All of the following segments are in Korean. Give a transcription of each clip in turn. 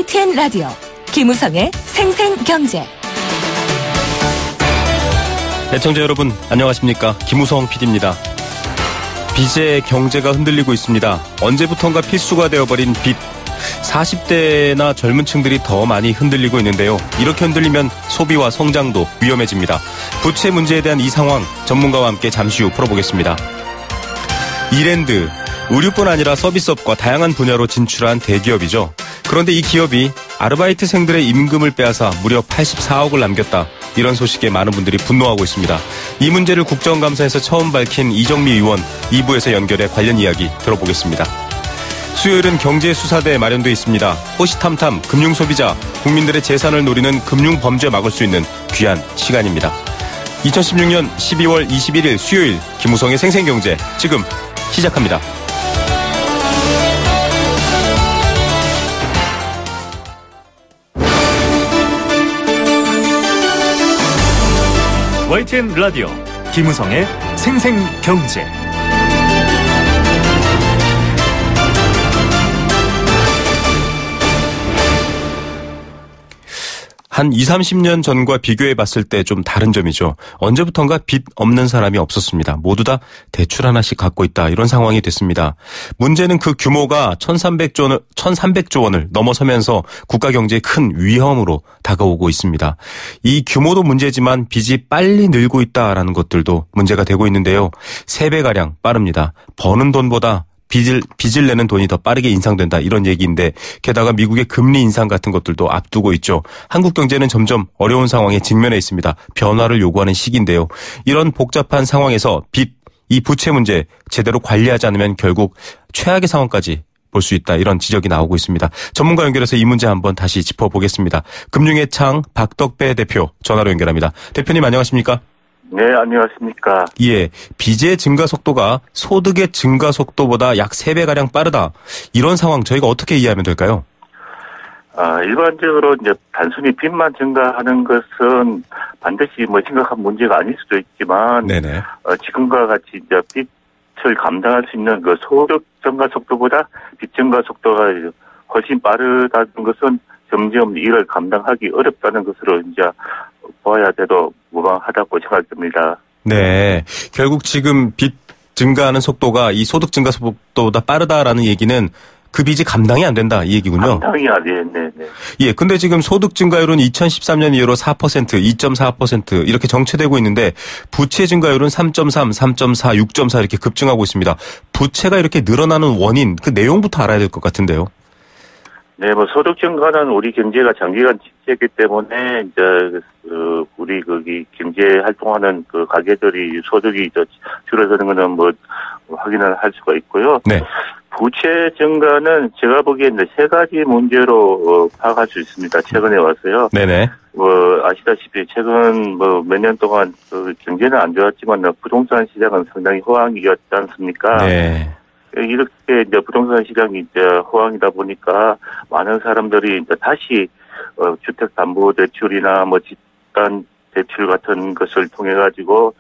YTN 라디오 김우성의 생생경제. 애청자 여러분 안녕하십니까. 김우성 PD입니다. 빚의 경제가 흔들리고 있습니다. 언제부턴가 필수가 되어버린 빚. 40대나 젊은 층들이 더 많이 흔들리고 있는데요. 이렇게 흔들리면 소비와 성장도 위험해집니다. 부채 문제에 대한 이 상황 전문가와 함께 잠시 후 풀어보겠습니다. 이랜드, 의류뿐 아니라 서비스업과 다양한 분야로 진출한 대기업이죠. 그런데 이 기업이 아르바이트생들의 임금을 빼앗아 무려 84억을 남겼다. 이런 소식에 많은 분들이 분노하고 있습니다. 이 문제를 국정감사에서 처음 밝힌 이정미 의원 2부에서 연결해 관련 이야기 들어보겠습니다. 수요일은 경제수사대 마련되어 있습니다. 호시탐탐 금융소비자, 국민들의 재산을 노리는 금융범죄 막을 수 있는 귀한 시간입니다. 2016년 12월 21일 수요일 김우성의 생생경제 지금 시작합니다. YTN 라디오 김우성의 생생경제. 한 20, 30년 전과 비교해 봤을 때 좀 다른 점이죠. 언제부턴가 빚 없는 사람이 없었습니다. 모두 다 대출 하나씩 갖고 있다. 이런 상황이 됐습니다. 문제는 그 규모가 1300조 원을 넘어서면서 국가 경제에 큰 위험으로 다가오고 있습니다. 이 규모도 문제지만 빚이 빨리 늘고 있다라는 것들도 문제가 되고 있는데요. 3배가량 빠릅니다. 버는 돈보다 빚을 내는 돈이 더 빠르게 인상된다 이런 얘기인데 게다가 미국의 금리 인상 같은 것들도 앞두고 있죠. 한국 경제는 점점 어려운 상황에 직면해 있습니다. 변화를 요구하는 시기인데요. 이런 복잡한 상황에서 이 부채 문제 제대로 관리하지 않으면 결국 최악의 상황까지 볼 수 있다 이런 지적이 나오고 있습니다. 전문가 연결해서 이 문제 한번 다시 짚어보겠습니다. 금융의 창 박덕배 대표 전화로 연결합니다. 대표님 안녕하십니까? 네, 안녕하십니까. 예, 빚의 증가 속도가 소득의 증가 속도보다 약 3배가량 빠르다. 이런 상황 저희가 어떻게 이해하면 될까요? 일반적으로 이제 단순히 빚만 증가하는 것은 반드시 심각한 문제가 아닐 수도 있지만, 네네. 지금과 같이 이제 빚을 감당할 수 있는 그 소득 증가 속도보다 빚 증가 속도가 훨씬 빠르다는 것은 점점 이를 감당하기 어렵다는 것으로 이제 보아야 돼도 무방하다고 생각됩니다. 네. 결국 지금 빚 증가하는 속도가 이 소득 증가 속도보다 빠르다라는 얘기는 그 빚이 감당이 안 된다 이 얘기군요. 감당이 안 돼. 네. 예. 근데 지금 소득 증가율은 2013년 이후로 4%, 2.4% 이렇게 정체되고 있는데 부채 증가율은 3.3, 3.4, 6.4 이렇게 급증하고 있습니다. 부채가 이렇게 늘어나는 원인 그 내용부터 알아야 될 것 같은데요. 네, 소득 증가는 우리 경제가 장기간 침체이기 때문에, 이제, 우리 경제 활동하는 가게들이 소득이 줄어드는 거는 확인을 할 수가 있고요. 네. 부채 증가는 제가 보기에 3가지 문제로 파악할 수 있습니다. 최근에 와서요. 네네. 아시다시피 최근 몇 년 동안 경제는 안 좋았지만 부동산 시장은 상당히 호황이었지 않습니까? 네. 이렇게 이제 부동산 시장이 이제 호황이다 보니까 많은 사람들이 이제 다시 주택담보대출이나 집단 대출 같은 것을 통해 가지고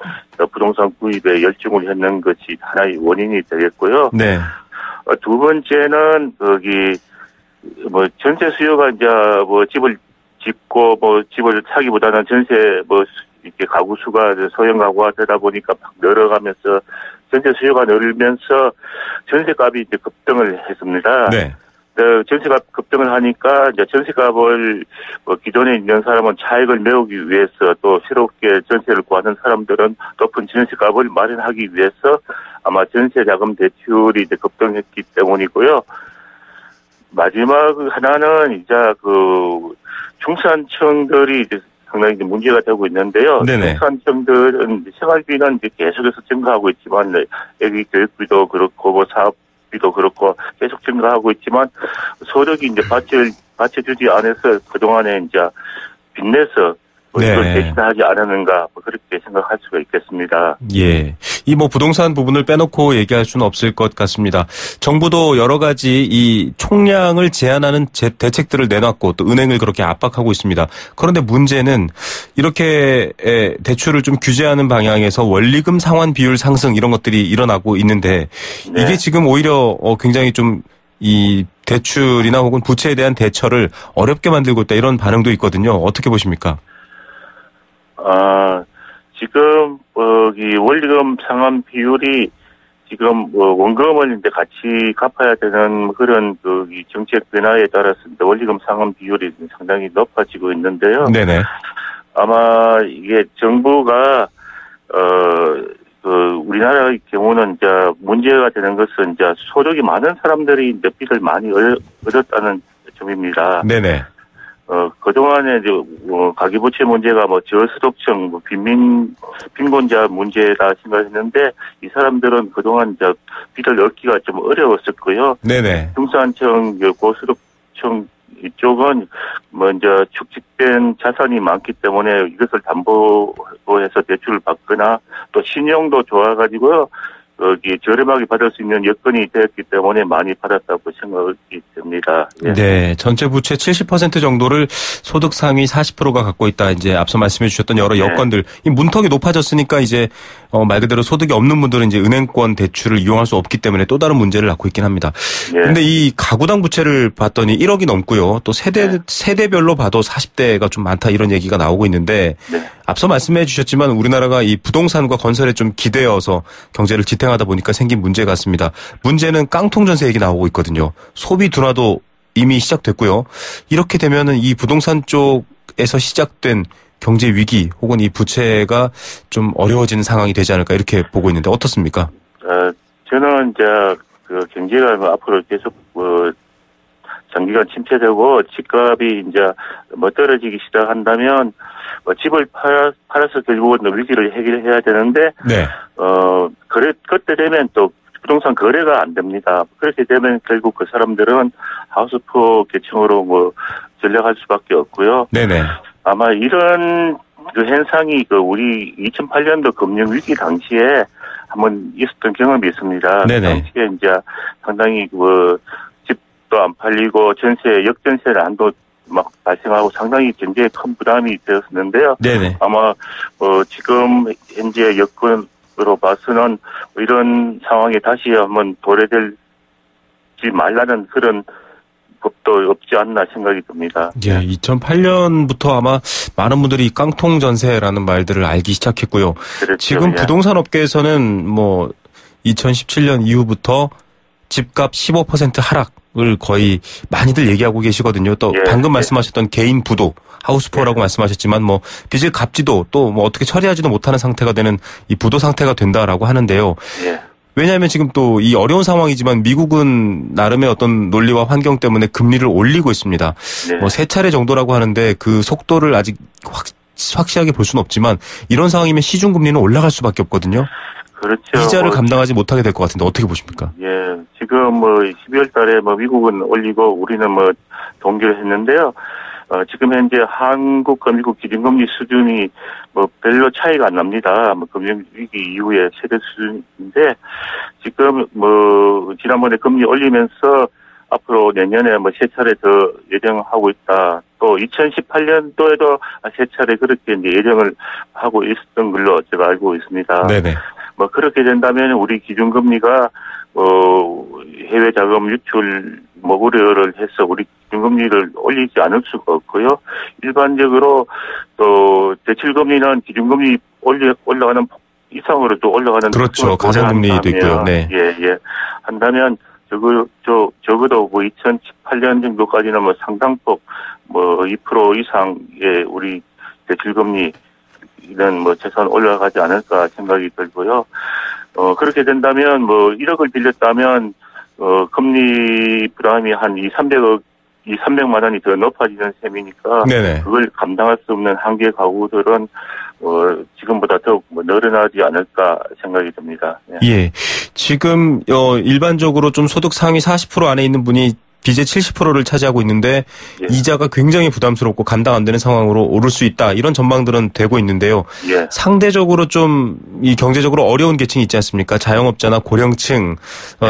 부동산 구입에 열중을 했는 것이 하나의 원인이 되겠고요. 네. 두 번째는 전세 수요가 이제 집을 짓고 집을 사기보다는 전세 이렇게 가구 수가 소형 가구가 되다 보니까 막 늘어가면서 전세 수요가 늘면서 전세값이 이제 급등을 했습니다. 네. 전세값 급등을 하니까 이제 전세값을 기존에 있는 사람은 차익을 메우기 위해서 또 새롭게 전세를 구하는 사람들은 높은 전세값을 마련하기 위해서 아마 전세 자금 대출이 이제 급등했기 때문이고요. 마지막 하나는 이제 중산층들이 이제 상당히 문제가 되고 있는데요. 중산층들은 생활비는 이제 계속해서 증가하고 있지만, 애기 교육비도 그렇고, 사업비도 그렇고, 계속 증가하고 있지만, 소득이 이제 받쳐주지 않아서 그동안에 이제 빚내서 이걸 대신하지 않았는가, 그렇게 생각할 수가 있겠습니다. 예. 이 부동산 부분을 빼놓고 얘기할 수는 없을 것 같습니다. 정부도 여러 가지 이 총량을 제한하는 대책들을 내놨고 또 은행을 그렇게 압박하고 있습니다. 그런데 문제는 이렇게 대출을 좀 규제하는 방향에서 원리금 상환 비율 상승 이런 것들이 일어나고 있는데 이게 지금 오히려 굉장히 좀 이 대출이나 혹은 부채에 대한 대처를 어렵게 만들고 있다 이런 반응도 있거든요. 어떻게 보십니까? 지금 이 원리금 상환 비율이 지금 원금을 이제 같이 갚아야 되는 그런 이 정책 변화에 따라서 원리금 상환 비율이 상당히 높아지고 있는데요. 네네. 아마 이게 정부가 우리나라의 경우는 이제 문제가 되는 것은 이제 소득이 많은 사람들이 이제 빚을 많이 얻었다는 점입니다. 네네. 그동안에 이제 가계부채 문제가 저소득층, 빈곤자 문제다 생각했는데 이 사람들은 그동안 이제 빚을 얻기가 좀 어려웠었고요. 네네. 중산층, 고소득층 이쪽은 이제 축적된 자산이 많기 때문에 이것을 담보해서 대출을 받거나 또 신용도 좋아가지고요. 저렴하게 받을 수 있는 여건이 되었기 때문에 많이 받았다고 생각이 듭니다. 예. 네, 전체 부채 70% 정도를 소득 상위 40%가 갖고 있다. 이제 앞서 말씀해 주셨던 여러 여건들, 이 문턱이 높아졌으니까 이제 말 그대로 소득이 없는 분들은 이제 은행권 대출을 이용할 수 없기 때문에 또 다른 문제를 낳고 있긴 합니다. 그런데 이 가구당 부채를 봤더니 1억이 넘고요. 또 세대별로 봐도 40대가 좀 많다 이런 얘기가 나오고 있는데 앞서 말씀해 주셨지만 우리나라가 이 부동산과 건설에 좀 기대어서 경제를 지탱하다 보니까 생긴 문제 같습니다. 문제는 깡통 전세 얘기 나오고 있거든요. 소비 둔화도 이미 시작됐고요. 이렇게 되면은 이 부동산 쪽에서 시작된 경제 위기 혹은 이 부채가 좀 어려워지는 상황이 되지 않을까 이렇게 보고 있는데 어떻습니까? 저는 이제 경제가 앞으로 계속 장기간 침체되고 집값이 이제 떨어지기 시작한다면 집을 팔아서 결국은 위기를 해결해야 되는데 그때 되면 또 부동산 거래가 안 됩니다. 그렇게 되면 결국 그 사람들은 하우스푸어 계층으로 전락할 수밖에 없고요. 네네. 아마 이런 현상이 우리 2008년도 금융 위기 당시에 한번 있었던 경험이 있습니다. 네네. 당시에 이제 상당히 집도 안 팔리고 역전세 난도 막 발생하고 상당히 경제에 큰 부담이 되었었는데요. 네네. 아마 지금 현재 여건으로 봐서는 이런 상황이 다시 한번 도래되지 말라는 그런 법도 없지 않나 생각이 듭니다. 예, 2008년부터 아마 많은 분들이 깡통 전세라는 말들을 알기 시작했고요. 그렇죠. 지금 부동산 업계에서는 2017년 이후부터 집값 15% 하락을 거의 많이들 얘기하고 계시거든요. 또 방금 말씀하셨던 개인 부도, 하우스푸어라고 말씀하셨지만 빚을 갚지도 또 어떻게 처리하지도 못하는 상태가 되는 이 부도 상태가 된다라고 하는데요. 왜냐하면 지금 또 이 어려운 상황이지만 미국은 나름의 어떤 논리와 환경 때문에 금리를 올리고 있습니다. 세 차례 정도라고 하는데 그 속도를 아직 확실하게 볼 수는 없지만 이런 상황이면 시중금리는 올라갈 수밖에 없거든요. 그렇죠. 이자를 감당하지 못하게 될 것 같은데 어떻게 보십니까? 지금 12월 달에 미국은 올리고 우리는 동결을 했는데요. 지금 현재 한국과 미국 기준금리 수준이 별로 차이가 안 납니다. 금융위기 이후에 최대 수준인데 지금 지난번에 금리 올리면서 앞으로 내년에 세 차례 더 예정하고 있다. 또 2018년도에도 세 차례 그렇게 이제 예정을 하고 있었던 걸로 제가 알고 있습니다. 네네. 그렇게 된다면 우리 기준금리가 해외 자금 유출 우려를 해서 우리 기준금리를 올리지 않을 수가 없고요. 일반적으로 또 대출금리는 기준금리 올라가는 이상으로 또 올라가는 그렇죠. 가산금리도 있고요. 네. 한다면 적어도 2018년 정도까지는 상당폭 2% 이상의 우리 대출금리는 최소한 올라가지 않을까 생각이 들고요. 그렇게 된다면 1억을 빌렸다면 금리 부담이 한 300만 원이 더 높아지는 셈이니까 네네. 그걸 감당할 수 없는 한계 가구들은 지금보다 더욱 늘어나지 않을까 생각이 듭니다. 예. 지금 일반적으로 좀 소득 상위 40% 안에 있는 분이 빚의 70%를 차지하고 있는데 이자가 굉장히 부담스럽고 감당 안 되는 상황으로 오를 수 있다. 이런 전망들은 되고 있는데요. 상대적으로 좀 이 경제적으로 어려운 계층이 있지 않습니까? 자영업자나 고령층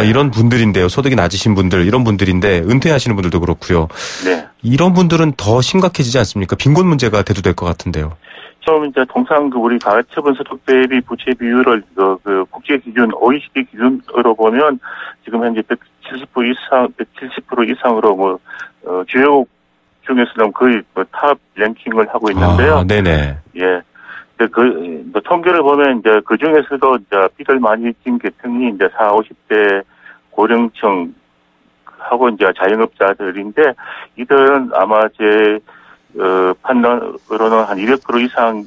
이런 분들인데요. 소득이 낮으신 분들 이런 분들인데 은퇴하시는 분들도 그렇고요. 이런 분들은 더 심각해지지 않습니까? 빈곤 문제가 대두될 것 같은데요. 좀 이제 통상 우리 가처분 소득 대비 부채 비율을 국제 기준 OECD 기준으로 보면 지금 현재 180% 이상, 170% 이상으로 뭐 주요 중에서는 거의 탑 랭킹을 하고 있는데요. 네네. 예. 뭐 통계를 보면 이제 그 중에서도 이제 빚을 많이 진 계층이 이제 40, 50대 고령층 하고 이제 자영업자들인데 이들은 아마 제 판단으로는 한 200% 이상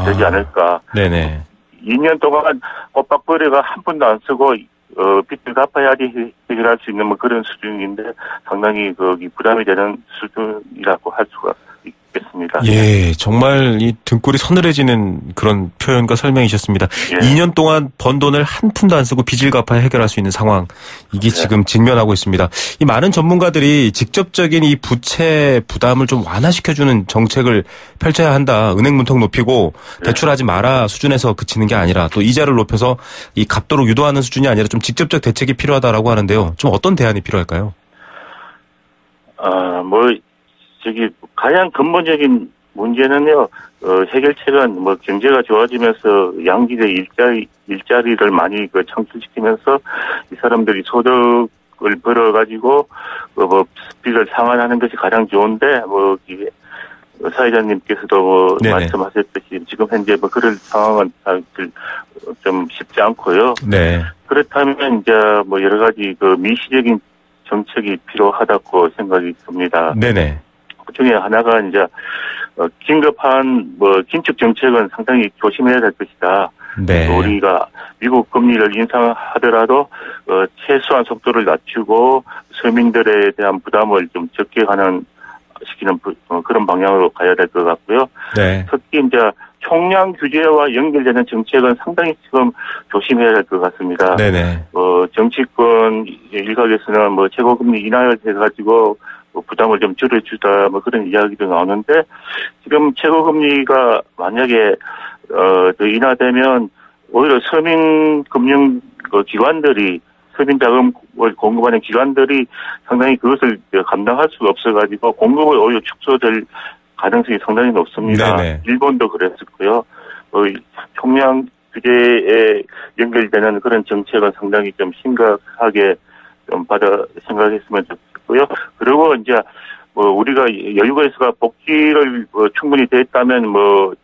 되지 않을까. 네네. 2년 동안 엇박거리가 한 푼도 안 쓰고 빚을 갚아야지 해결할 수 있는 뭐 그런 수준인데 상당히 부담이 되는 수준이라고 할 수가 있겠습니다. 예, 정말 이 등골이 서늘해지는 그런 표현과 설명이셨습니다. 예. 2년 동안 번 돈을 한 푼도 안 쓰고 빚을 갚아야 해결할 수 있는 상황, 이게 지금 직면하고 있습니다. 이 많은 전문가들이 직접적인 이 부채 부담을 좀 완화시켜주는 정책을 펼쳐야 한다. 은행 문턱 높이고 대출하지 마라 수준에서 그치는 게 아니라 또 이자를 높여서 이 갚도록 유도하는 수준이 아니라 좀 직접적 대책이 필요하다라고 하는데요. 좀 어떤 대안이 필요할까요? 가장 근본적인 문제는요, 해결책은 뭐 경제가 좋아지면서 양질의 일자리를 많이 창출시키면서 이 사람들이 소득을 벌어가지고, 빚을 상환하는 것이 가장 좋은데, 이게, 사회자님께서도 말씀하셨듯이 지금 현재 그럴 상황은 좀 쉽지 않고요. 네. 그렇다면 이제 여러 가지 미시적인 정책이 필요하다고 생각이 듭니다. 네네. 그 중에 하나가 이제 긴급한 긴축 정책은 상당히 조심해야 될 것이다. 네. 우리가 미국 금리를 인상하더라도 최소한 속도를 낮추고 서민들에 대한 부담을 좀 적게 시키는 그런 방향으로 가야 될 것 같고요. 네. 특히 이제 총량 규제와 연결되는 정책은 상당히 지금 조심해야 될 것 같습니다. 네네. 정치권 일각에서는 최고금리 인하를 해가지고 부담을 좀 줄여주다 그런 이야기도 나오는데 지금 최고금리가 만약에 더 인하되면 오히려 서민금융 기관들이 서민자금을 공급하는 기관들이 상당히 그것을 감당할 수가 없어가지고 공급을 오히려 축소될 가능성이 상당히 높습니다. 네네. 일본도 그랬었고요. 총량 규제에 연결되는 그런 정책은 상당히 좀 심각하게 좀 생각했으면 좋겠고요. 그리고 이제 우리가 여유가 있어가 복지를 충분히 됐다면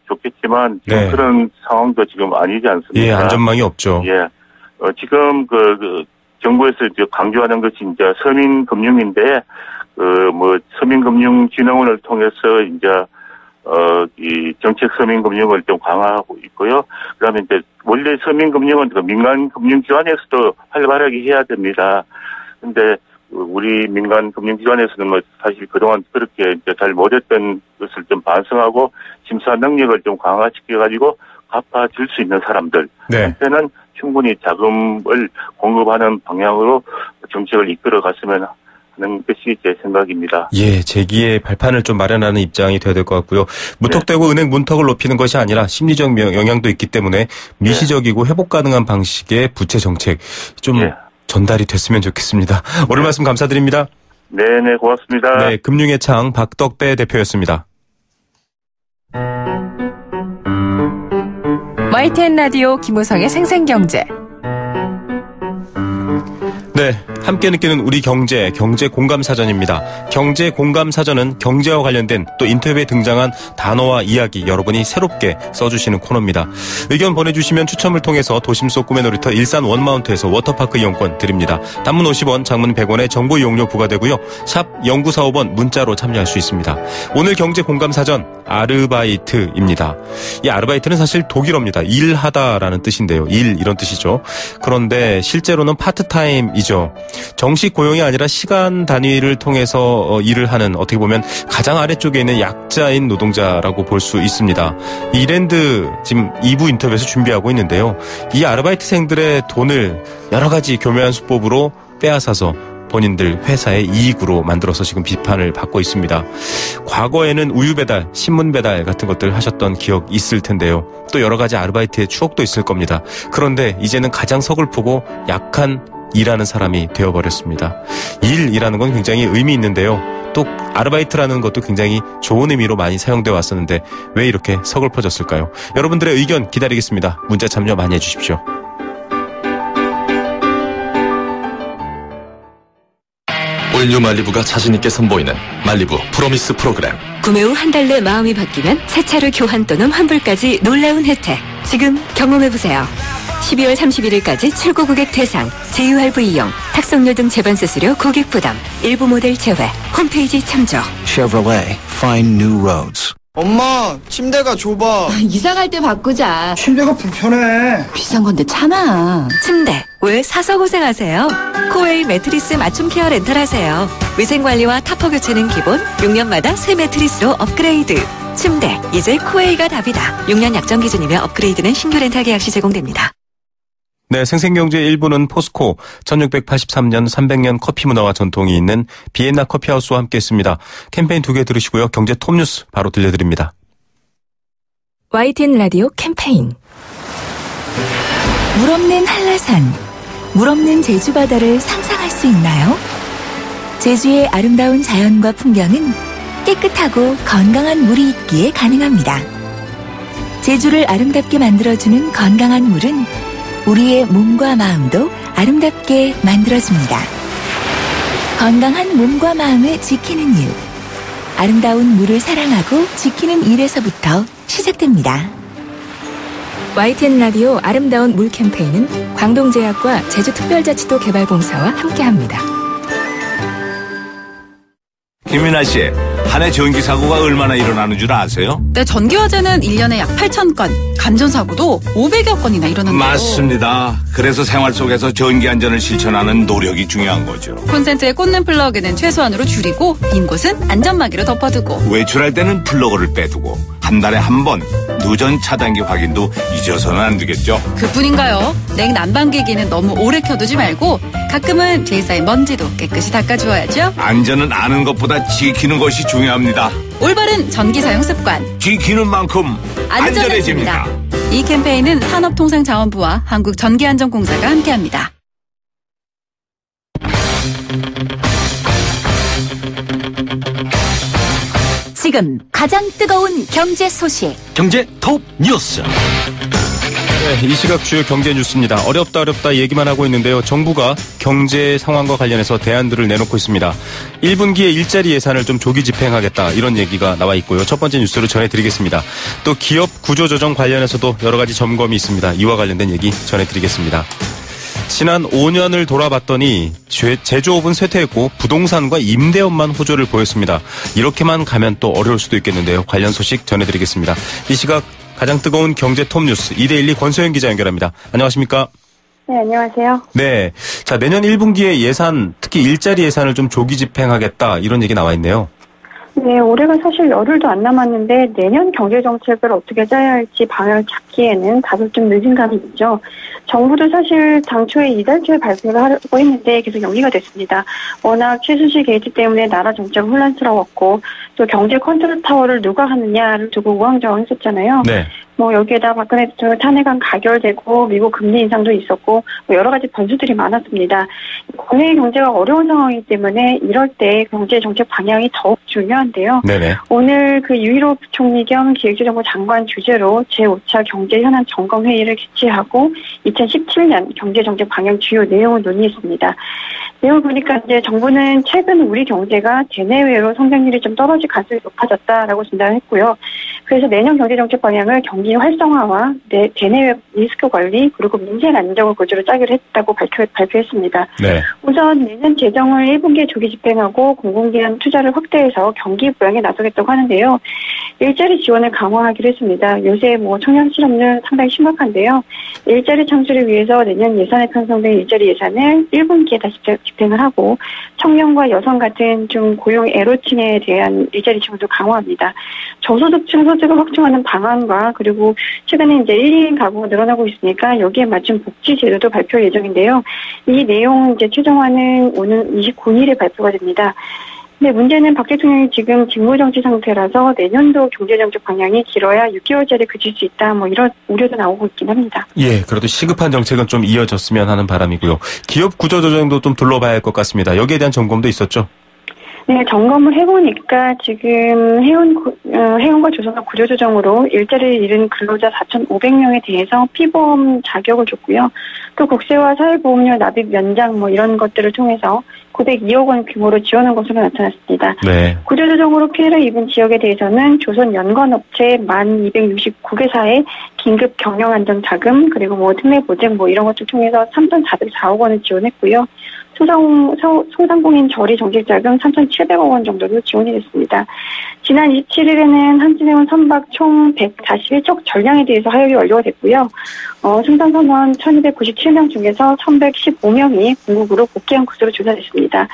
좋겠지만 지금 그런 상황도 지금 아니지 않습니까? 예, 안전망이 없죠. 예. 지금 정부에서 이제 강조하는 것이 이제 서민금융인데 서민금융진흥원을 통해서 이제 이 정책 서민금융을 좀 강화하고 있고요. 그다음에 이제 원래 서민금융은 민간금융기관에서도 활발하게 해야 됩니다. 근데 우리 민간금융기관에서는 사실 그동안 그렇게 이제 잘 못했던 것을 좀 반성하고 심사 능력을 좀 강화시켜가지고 갚아줄 수 있는 사람들 한테는 충분히 자금을 공급하는 방향으로 정책을 이끌어 갔으면 하는 것이 제 생각입니다. 예, 재기의 발판을 좀 마련하는 입장이 되어야 될 것 같고요. 무턱대고 은행 문턱을 높이는 것이 아니라 심리적 영향도 있기 때문에 미시적이고 회복 가능한 방식의 부채 정책 좀 전달이 됐으면 좋겠습니다. 오늘 말씀 감사드립니다. 네네, 고맙습니다. 네, 금융의 창 박덕배 대표였습니다. YTN 라디오 김우성의 생생경제. 네, 함께 느끼는 우리 경제 공감사전입니다. 경제 공감사전은 경제와 관련된 또 인터뷰에 등장한 단어와 이야기 여러분이 새롭게 써주시는 코너입니다. 의견 보내주시면 추첨을 통해서 도심 속 꿈의 놀이터 일산 원마운트에서 워터파크 이용권 드립니다. 단문 50원, 장문 100원의 정보 이용료 부과되고요. 샵 0945번 문자로 참여할 수 있습니다. 오늘 경제 공감사전 아르바이트입니다. 이 아르바이트는 사실 독일어입니다. 일하다라는 뜻인데요. 일 이런 뜻이죠. 그런데 실제로는 파트타임이죠. 정식 고용이 아니라 시간 단위를 통해서 일을 하는 어떻게 보면 가장 아래쪽에 있는 약자인 노동자라고 볼 수 있습니다. 이랜드 지금 2부 인터뷰에서 준비하고 있는데요. 이 아르바이트생들의 돈을 여러 가지 교묘한 수법으로 빼앗아서 본인들 회사의 이익으로 만들어서 지금 비판을 받고 있습니다. 과거에는 우유 배달, 신문 배달 같은 것들 하셨던 기억 있을 텐데요. 또 여러 가지 아르바이트의 추억도 있을 겁니다. 그런데 이제는 가장 서글프고 약한 일하는 사람이 되어버렸습니다. 일이라는 건 굉장히 의미 있는데요. 또 아르바이트라는 것도 굉장히 좋은 의미로 많이 사용되어 왔었는데 왜 이렇게 서글퍼졌을까요? 여러분들의 의견 기다리겠습니다. 문자 참여 많이 해주십시오. 올뉴 말리부가 자신있게 선보이는 말리부 프로미스 프로그램. 구매 후 한 달 내 마음이 바뀌면 새 차로 교환 또는 환불까지 놀라운 혜택. 지금 경험해보세요. 12월 31일까지 출고 고객 대상, 제휴할부 이용, 탁송료 등 재반 수수료 고객 부담, 일부 모델 제외, 홈페이지 참조. Chevrolet, find new roads. 엄마, 침대가 좁아. 이사 갈 때 바꾸자. 침대가 불편해. 비싼 건데 참아. 침대, 왜 사서 고생하세요? 코웨이 매트리스 맞춤 케어 렌탈하세요. 위생관리와 타퍼 교체는 기본, 6년마다 새 매트리스로 업그레이드. 침대, 이제 코웨이가 답이다. 6년 약정 기준이며 업그레이드는 신규 렌탈 계약 시 제공됩니다. 네, 생생경제 1부는 포스코 1683년 300년 커피 문화와 전통이 있는 비엔나 커피하우스와 함께했습니다. 캠페인 2개 들으시고요. 경제 톱뉴스 바로 들려드립니다. YTN 라디오 캠페인. 물 없는 한라산, 물 없는 제주 바다를 상상할 수 있나요? 제주의 아름다운 자연과 풍경은 깨끗하고 건강한 물이 있기에 가능합니다. 제주를 아름답게 만들어주는 건강한 물은 우리의 몸과 마음도 아름답게 만들어줍니다. 건강한 몸과 마음을 지키는 일. 아름다운 물을 사랑하고 지키는 일에서부터 시작됩니다. YTN 라디오 아름다운 물 캠페인은 광동제약과 제주특별자치도 개발공사와 함께합니다. 김민아 씨, 한 해 전기 사고가 얼마나 일어나는 줄 아세요? 네, 전기화재는 1년에 약 8,000건, 감전사고도 500여 건이나 일어난대요. 맞습니다. 그래서 생활 속에서 전기 안전을 실천하는 노력이 중요한 거죠. 콘센트에 꽂는 플러그는 최소한으로 줄이고 빈 곳은 안전막이로 덮어두고, 외출할 때는 플러그를 빼두고, 한 달에 한 번 누전 차단기 확인도 잊어서는 안 되겠죠. 그뿐인가요? 냉난방기기는 너무 오래 켜두지 말고 가끔은 뒤에 쌓인 먼지도 깨끗이 닦아주어야죠. 안전은 아는 것보다 지키는 것이 중요합니다. 올바른 전기 사용 습관, 지키는 만큼 안전해집니다. 이 캠페인은 산업통상자원부와 한국전기안전공사가 함께합니다. 지금 가장 뜨거운 경제 소식. 경제 톱 뉴스. 네, 이 시각 주요 경제 뉴스입니다. 어렵다 얘기만 하고 있는데요. 정부가 경제 상황과 관련해서 대안들을 내놓고 있습니다. 1분기에 일자리 예산을 좀 조기 집행하겠다, 이런 얘기가 나와 있고요. 첫 번째 뉴스로 전해드리겠습니다. 또 기업 구조조정 관련해서도 여러 가지 점검이 있습니다. 이와 관련된 얘기 전해드리겠습니다. 지난 5년을 돌아봤더니 제조업은 쇠퇴했고 부동산과 임대업만 호조를 보였습니다. 이렇게만 가면 또 어려울 수도 있겠는데요. 관련 소식 전해드리겠습니다. 이 시각 가장 뜨거운 경제 톱뉴스 2대1 권소영 기자 연결합니다. 안녕하십니까? 네, 안녕하세요. 네, 자, 내년 1분기에 예산, 특히 일자리 예산을 좀 조기 집행하겠다, 이런 얘기 나와 있네요. 네, 올해가 사실 열흘도 안 남았는데 내년 경제정책을 어떻게 짜야 할지 방향을 잡기에는 다소 좀 늦은 감이 있죠. 정부도 사실 당초에 이달 초에 발표를 하려고 했는데 계속 연기가 됐습니다. 워낙 최순실 게이트 때문에 나라 정책 혼란스러웠고, 또 경제 컨트롤 타워를 누가 하느냐를 두고 우왕좌왕했었잖아요. 네. 여기에다 박근혜 대통령 탄핵안 가결되고 미국 금리 인상도 있었고 여러 가지 변수들이 많았습니다. 국내 경제가 어려운 상황이기 때문에 이럴 때 경제 정책 방향이 더욱 중요한데요. 네네. 오늘 그 유일호 부총리 겸 기획재정부 장관 주재로 제5차 경제 현안 점검 회의를 개최하고 2017년 경제 정책 방향 주요 내용을 논의했습니다. 내용을 보니까 이제 정부는 최근 우리 경제가 대내외로 성장률이 좀 떨어질 가능성이 높아졌다라고 진단을 했고요. 그래서 내년 경제 정책 방향을 경기 활성화와 대내외 리스크 관리 그리고 민생 안정을 고지로 짜기로 했다고 발표했습니다. 네. 우선 내년 재정을 1분기에 조기 집행하고 공공기관 투자를 확대해서 경기 부양에 나서겠다고 하는데요. 일자리 지원을 강화하기로 했습니다. 요새 청년 실업률 상당히 심각한데요. 일자리 창출을 위해서 내년 예산에 편성된 일자리 예산을 1분기에 다시 집행을 하고 청년과 여성 같은 좀 고용 애로층에 대한 일자리 지원도 강화합니다. 저소득층 소득을 확충하는 방안과 그리고 최근에 이제 1인 가구가 늘어나고 있으니까 여기에 맞춘 복지 제도도 발표 예정인데요. 이 내용 이제 최종화는 오는 29일에 발표가 됩니다. 근데 문제는 박 대통령이 지금 직무정지 상태라서 내년도 경제정책 방향이 길어야 6개월짜리 그칠 수 있다, 이런 우려도 나오고 있긴 합니다. 예, 그래도 시급한 정책은 좀 이어졌으면 하는 바람이고요. 기업 구조조정도 좀 둘러봐야 할 것 같습니다. 여기에 대한 점검도 있었죠? 네, 점검을 해보니까 지금 해운과 조선업 구조조정으로 일자리를 잃은 근로자 4,500명에 대해서 피보험 자격을 줬고요. 또 국세와 사회보험료 납입 연장 이런 것들을 통해서 902억 원 규모로 지원한 것으로 나타났습니다. 네. 구조조정으로 피해를 입은 지역에 대해서는 조선 연관업체 1,269개사의 긴급 경영안정자금 그리고 특례보증 이런 것들 통해서 3,404억 원을 지원했고요. 소상공인 저리 정책자금 3,700억 원 정도로 지원이 됐습니다. 지난 27일에는 한진해운 선박 총 141척 전량에 대해서 하역이 완료가 됐고요. 승선선원 1,297명 중에서 1,115명이 공국으로 복귀한 것으로 조사됐습니다.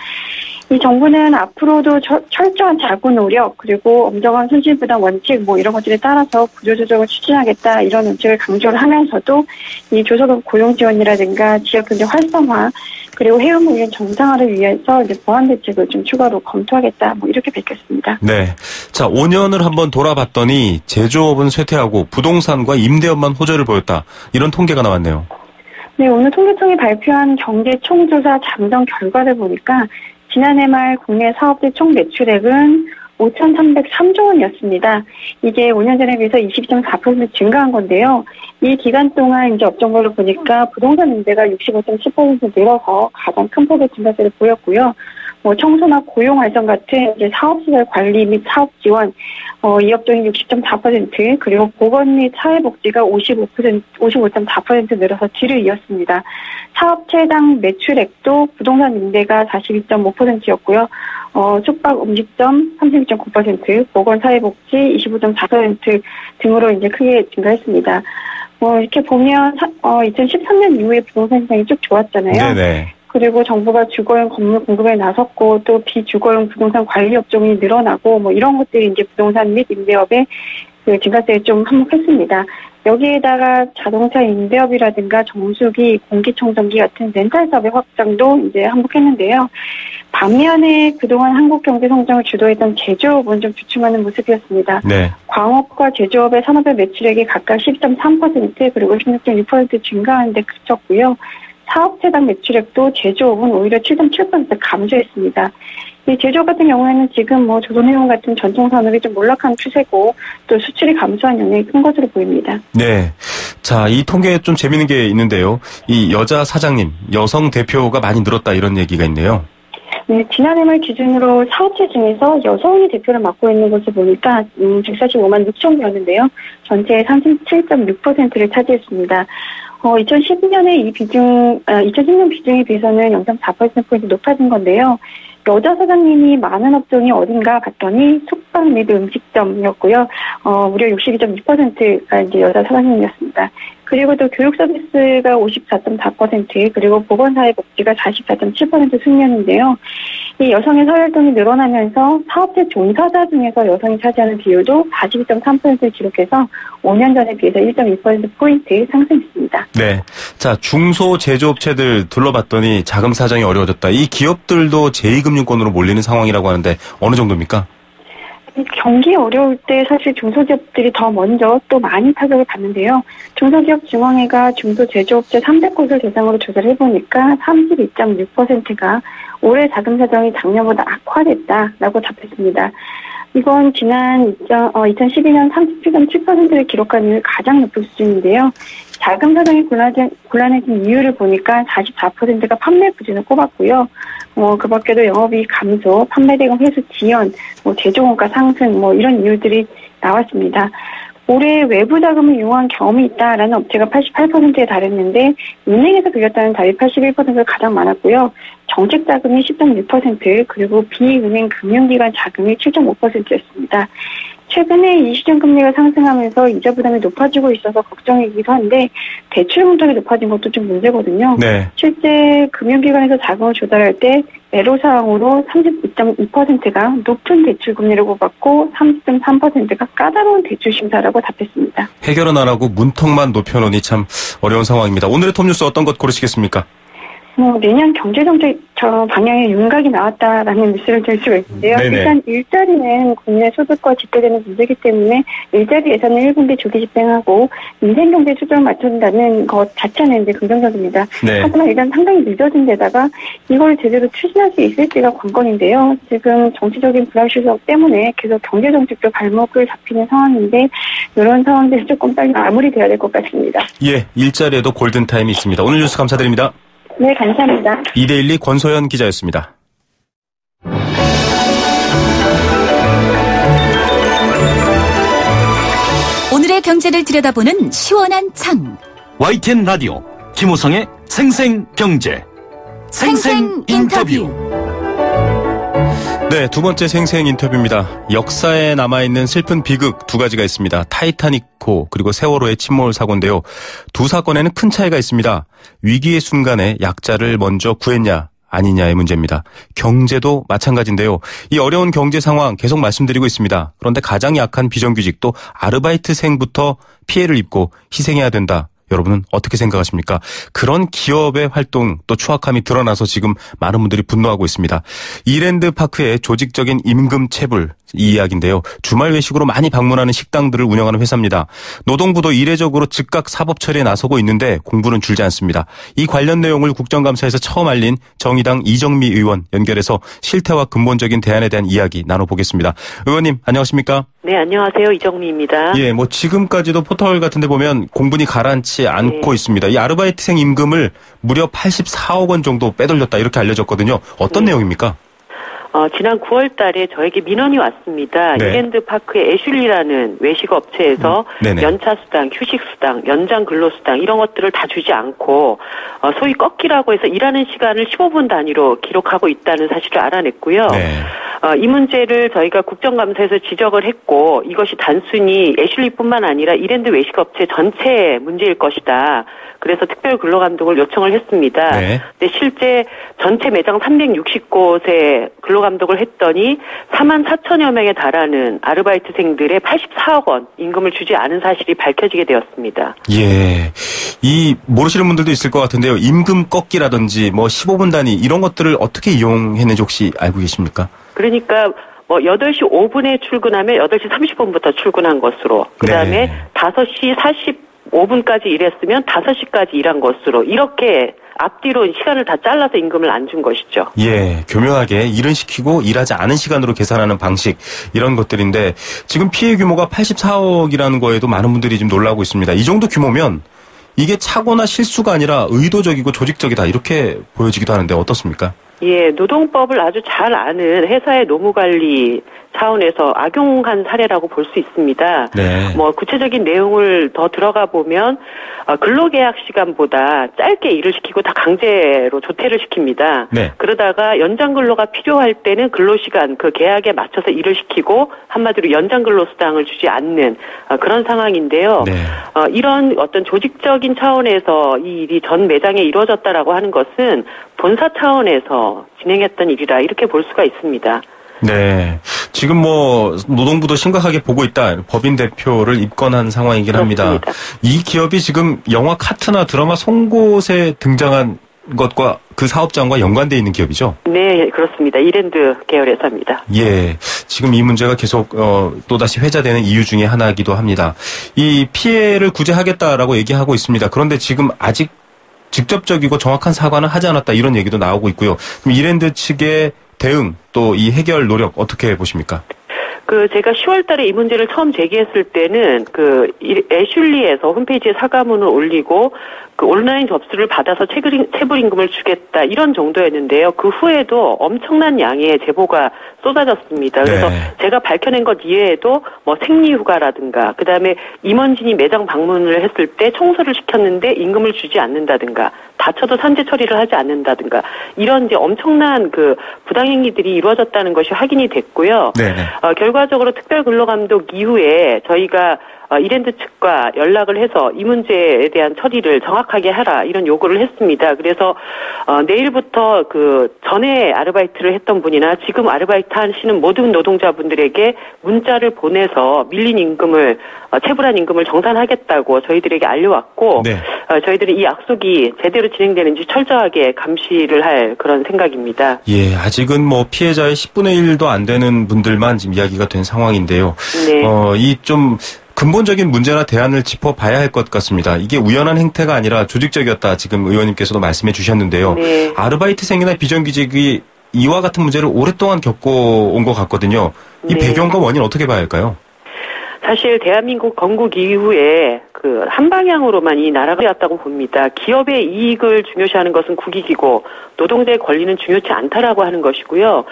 이 정부는 앞으로도 철저한 자구 노력 그리고 엄정한 손실부담 원칙 이런 것들에 따라서 구조조정을 추진하겠다 이런 원칙을 강조를 하면서도 이 조선업 고용 지원이라든가 지역 경제 활성화 그리고 해운 물류 정상화를 위해서 이제 보완 대책을 좀 추가로 검토하겠다 이렇게 밝혔습니다. 네, 자 5년을 한번 돌아봤더니 제조업은 쇠퇴하고 부동산과 임대업만 호조를 보였다 이런 통계가 나왔네요. 네, 오늘 통계청이 발표한 경제 총조사 잠정 결과를 보니까 지난해 말 국내 사업체 총 매출액은 5,303조 원이었습니다. 이게 5년 전에 비해서 22.4% 증가한 건데요. 이 기간 동안 이제 업종별로 보니까 부동산 임대가 65.7% 늘어서 가장 큰 폭의 증가세를 보였고요. 청소나 고용 활성 같은 이제 사업시설 관리 및 사업 지원, 이 업종이 60.4%, 그리고 보건 및 사회복지가 55.4% 늘어서 뒤를 이었습니다. 사업체당 매출액도 부동산 임대가 42.5%였고요. 숙박 음식점 32.9%, 보건 사회복지 25.4% 등으로 이제 크게 증가했습니다. 이렇게 보면 2013년 이후에 부동산 시장이 쭉 좋았잖아요. 네네. 그리고 정부가 주거용 건물 공급에 나섰고 또 비주거용 부동산 관리 업종이 늘어나고 이런 것들이 이제 부동산 및 임대업의 그 증가세에 좀 한몫했습니다. 여기에다가 자동차 임대업이라든가 정수기, 공기청정기 같은 렌탈 사업의 확장도 이제 한몫했는데요. 반면에 그동안 한국 경제 성장을 주도했던 제조업은 좀 주춤하는 모습이었습니다. 네. 광업과 제조업의 산업의 매출액이 각각 10.3% 그리고 16.6% 증가하는 데 그쳤고요. 사업체당 매출액도 제조업은 오히려 7.7% 감소했습니다. 이 제조업 같은 경우에는 지금 조선해운 같은 전통 산업이 좀 몰락한 추세고 또 수출이 감소한 영향이 큰 것으로 보입니다. 네. 자, 이 통계에 좀 재미있는 게 있는데요. 이 여자 사장님, 여성 대표가 많이 늘었다 이런 얘기가 있네요. 네, 지난해 말 기준으로 사업체 중에서 여성이 대표를 맡고 있는 것을 보니까 145만 6천 개였는데요. 전체의 37.6%를 차지했습니다. 2012년에 2010년 비중에 비해서는 0.4%포인트 높아진 건데요. 여자 사장님이 많은 업종이 어딘가 봤더니 숙박 및 음식점이었고요. 무려 62.6%가 이제 여자 사장님이었습니다. 그리고 또 교육 서비스가 54.4%, 그리고 보건사회복지가 44.7% 승리했는데요. 이 여성의 사회활동이 늘어나면서 사업체 종사자 중에서 여성이 차지하는 비율도 42.3%를 기록해서 5년 전에 비해서 1.2%포인트 상승했습니다. 네. 자, 중소제조업체들 둘러봤더니 자금 사정이 어려워졌다. 이 기업들도 제2금융권으로 몰리는 상황이라고 하는데 어느 정도입니까? 경기 어려울 때 사실 중소기업들이 더 먼저 또 많이 타격을 받는데요. 중소기업중앙회가 중소제조업체 300곳을 대상으로 조사를 해보니까 32.6%가 올해 자금 사정이 작년보다 악화됐다라고 답했습니다. 이건 지난 2012년 37.7%를 기록한 이후 가장 높은 수준인데요. 자금 사정이 곤란해진 이유를 보니까 44%가 판매 부진을 꼽았고요. 그 밖에도 영업이익 감소, 판매대금 회수 지연, 제조원가 상승, 이런 이유들이 나왔습니다. 올해 외부 자금을 이용한 경험이 있다라는 업체가 88%에 달했는데 은행에서 빌렸다는 답이 81%가 가장 많았고요. 정책 자금이 10.6%, 그리고 비은행 금융기관 자금이 7.5%였습니다. 최근에 이 시중 금리가 상승하면서 이자 부담이 높아지고 있어서 걱정이기도 한데 대출 문턱이 높아진 것도 좀 문제거든요. 네. 실제 금융기관에서 자금을 조달할 때 애로사항으로 32.2%가 높은 대출 금리를 꼽았고 30.3%가 까다로운 대출 심사라고 답했습니다. 해결은 안 하고 문턱만 높여놓으니 참 어려운 상황입니다. 오늘의 톱뉴스 어떤 것 고르시겠습니까? 내년 경제정책 방향에 윤곽이 나왔다라는 뉴스를 들 수가 있는데요. 네네. 일단 일자리는 국내 소득과 직결되는 문제이기 때문에 일자리 예산을 1분기 조기 집행하고 민생경제 수준을 맞춘다는 것 자체는 이제 긍정적입니다. 네. 하지만 일단 상당히 늦어진 데다가 이걸 제대로 추진할 수 있을지가 관건인데요. 지금 정치적인 불확실성 때문에 계속 경제정책도 발목을 잡히는 상황인데 이런 상황들이 조금 빨리 마무리돼야 될 것 같습니다. 예, 일자리에도 골든타임이 있습니다. 오늘 뉴스 감사드립니다. 네, 감사합니다. 이데일리 권소연 기자였습니다. 오늘의 경제를 들여다보는 시원한 창. YTN 라디오 김호성의 생생경제 생생 인터뷰. 네, 두 번째 생생 인터뷰입니다. 역사에 남아있는 슬픈 비극 두 가지가 있습니다. 타이타닉호 그리고 세월호의 침몰 사고인데요. 두 사건에는 큰 차이가 있습니다. 위기의 순간에 약자를 먼저 구했냐 아니냐의 문제입니다. 경제도 마찬가지인데요. 이 어려운 경제 상황 계속 말씀드리고 있습니다. 그런데 가장 약한 비정규직도 아르바이트생부터 피해를 입고 희생해야 된다. 여러분은 어떻게 생각하십니까? 그런 기업의 활동 또 추악함이 드러나서 지금 많은 분들이 분노하고 있습니다. 이랜드파크의 조직적인 임금 체불 이 이야기인데요. 주말 외식으로 많이 방문하는 식당들을 운영하는 회사입니다. 노동부도 이례적으로 즉각 사법 처리에 나서고 있는데 공부는 줄지 않습니다. 이 관련 내용을 국정감사에서 처음 알린 정의당 이정미 의원 연결해서 실태와 근본적인 대안에 대한 이야기 나눠보겠습니다. 의원님 안녕하십니까? 네, 안녕하세요. 이정미입니다. 예, 뭐 지금까지도 포털 같은 데 보면 공분이 가라앉지 않고 있습니다. 이 아르바이트생 임금을 무려 84억 원 정도 빼돌렸다 이렇게 알려졌거든요. 어떤 내용입니까? 지난 9월 달에 저에게 민원이 왔습니다. 네. 이랜드파크의 애슐리라는 외식 업체에서 연차수당, 휴식수당, 연장 근로수당 이런 것들을 다 주지 않고 소위 꺾기라고 해서 일하는 시간을 15분 단위로 기록하고 있다는 사실을 알아냈고요. 네. 이 문제를 저희가 국정감사에서 지적을 했고 이것이 단순히 애슐리뿐만 아니라 이랜드 외식업체 전체의 문제일 것이다. 그래서 특별 근로감독을 요청을 했습니다. 네. 근데 실제 전체 매장 360곳에 근로감독을 했더니 4만 4천여 명에 달하는 아르바이트생들의 84억 원 임금을 주지 않은 사실이 밝혀지게 되었습니다. 예. 이 모르시는 분들도 있을 것 같은데요. 임금 꺾기라든지 뭐 15분 단위 이런 것들을 어떻게 이용했는지 혹시 알고 계십니까? 그러니까 8시 5분에 출근하면 8시 30분부터 출근한 것으로 그다음에 5시 45분까지 일했으면 5시까지 일한 것으로 이렇게 앞뒤로 시간을 다 잘라서 임금을 안 준 것이죠. 예, 교묘하게 일은 시키고 일하지 않은 시간으로 계산하는 방식 이런 것들인데 지금 피해 규모가 84억이라는 거에도 많은 분들이 지금 놀라고 있습니다. 이 정도 규모면 이게 착오나 실수가 아니라 의도적이고 조직적이다 이렇게 보여지기도 하는데 어떻습니까? 예, 노동법을 아주 잘 아는 회사의 노무관리 차원에서 악용한 사례라고 볼 수 있습니다. 네. 구체적인 내용을 더 들어가 보면 근로계약 시간보다 짧게 일을 시키고 다 강제로 조퇴를 시킵니다. 네. 그러다가 연장 근로가 필요할 때는 근로시간 그 계약에 맞춰서 일을 시키고 한마디로 연장 근로 수당을 주지 않는 그런 상황인데요. 네. 이런 어떤 조직적인 차원에서 이 일이 전 매장에 이루어졌다라고 하는 것은 본사 차원에서 진행했던 일이라 이렇게 볼 수가 있습니다. 네. 지금 노동부도 심각하게 보고 있다. 법인 대표를 입건한 상황이긴 합니다. 이 기업이 지금 영화 카트나 드라마 송곳에 등장한 것과 그 사업장과 연관되어 있는 기업이죠? 네, 그렇습니다. 이랜드 계열 회사입니다. 예. 지금 이 문제가 계속 또다시 회자되는 이유 중에 하나이기도 합니다. 이 피해를 구제하겠다라고 얘기하고 있습니다. 그런데 지금 아직 직접적이고 정확한 사과는 하지 않았다 이런 얘기도 나오고 있고요. 그럼 이랜드 측의 대응 또 이 해결 노력 어떻게 보십니까? 제가 10월 달에 이 문제를 처음 제기했을 때는 애슐리에서 홈페이지에 사과문을 올리고 온라인 접수를 받아서 체불임금을 주겠다 이런 정도였는데요. 그 후에도 엄청난 양의 제보가 쏟아졌습니다. 그래서 제가 밝혀낸 것 이외에도 생리휴가라든가 그다음에 임원진이 매장 방문을 했을 때 청소를 시켰는데 임금을 주지 않는다든가 다쳐도 산재 처리를 하지 않는다든가 이런 이제 엄청난 부당행위들이 이루어졌다는 것이 확인이 됐고요. 결과적으로 특별근로감독 이후에 저희가 이랜드 측과 연락을 해서 이 문제에 대한 처리를 정확하게 하라 이런 요구를 했습니다. 그래서 내일부터 그 전에 아르바이트를 했던 분이나 지금 아르바이트 하시는 모든 노동자분들에게 문자를 보내서 밀린 임금을 체불한 임금을 정산하겠다고 저희들에게 알려왔고 네. 저희들이 이 약속이 제대로 진행되는지 철저하게 감시를 할 그런 생각입니다. 예, 아직은 뭐 피해자의 10분의 1도 안 되는 분들만 지금 이야기가 된 상황인데요. 네. 이 좀 근본적인 문제나 대안을 짚어봐야 할 것 같습니다. 이게 우연한 행태가 아니라 조직적이었다. 지금 의원님께서도 말씀해 주셨는데요. 네. 아르바이트생이나 비정규직이 이와 같은 문제를 오랫동안 겪어온 것 같거든요. 이 네. 배경과 원인 어떻게 봐야 할까요? 사실 대한민국 건국 이후에 그 한 방향으로만 이 나라가 되었다고 봅니다. 기업의 이익을 중요시하는 것은 국익이고 노동자의 권리는 중요치 않다라고 하는 것이고요.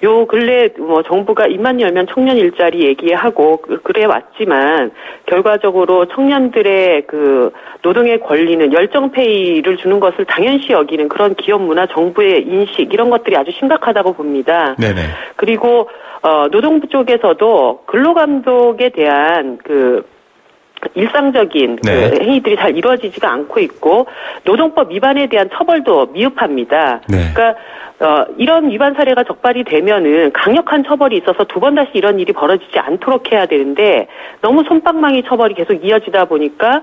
요 근래 뭐 정부가 입만 열면 청년 일자리 얘기하고 그래 왔지만 결과적으로 청년들의 그 노동의 권리는 열정페이를 주는 것을 당연시 여기는 그런 기업 문화, 정부의 인식 이런 것들이 아주 심각하다고 봅니다. 네네. 그리고 노동부 쪽에서도 근로감독에 대한 그 일상적인 네. 그 행위들이 잘 이루어지지가 않고 있고 노동법 위반에 대한 처벌도 미흡합니다. 네. 그러니까 이런 위반 사례가 적발이 되면은 강력한 처벌이 있어서 두 번 다시 이런 일이 벌어지지 않도록 해야 되는데 너무 솜방망이 처벌이 계속 이어지다 보니까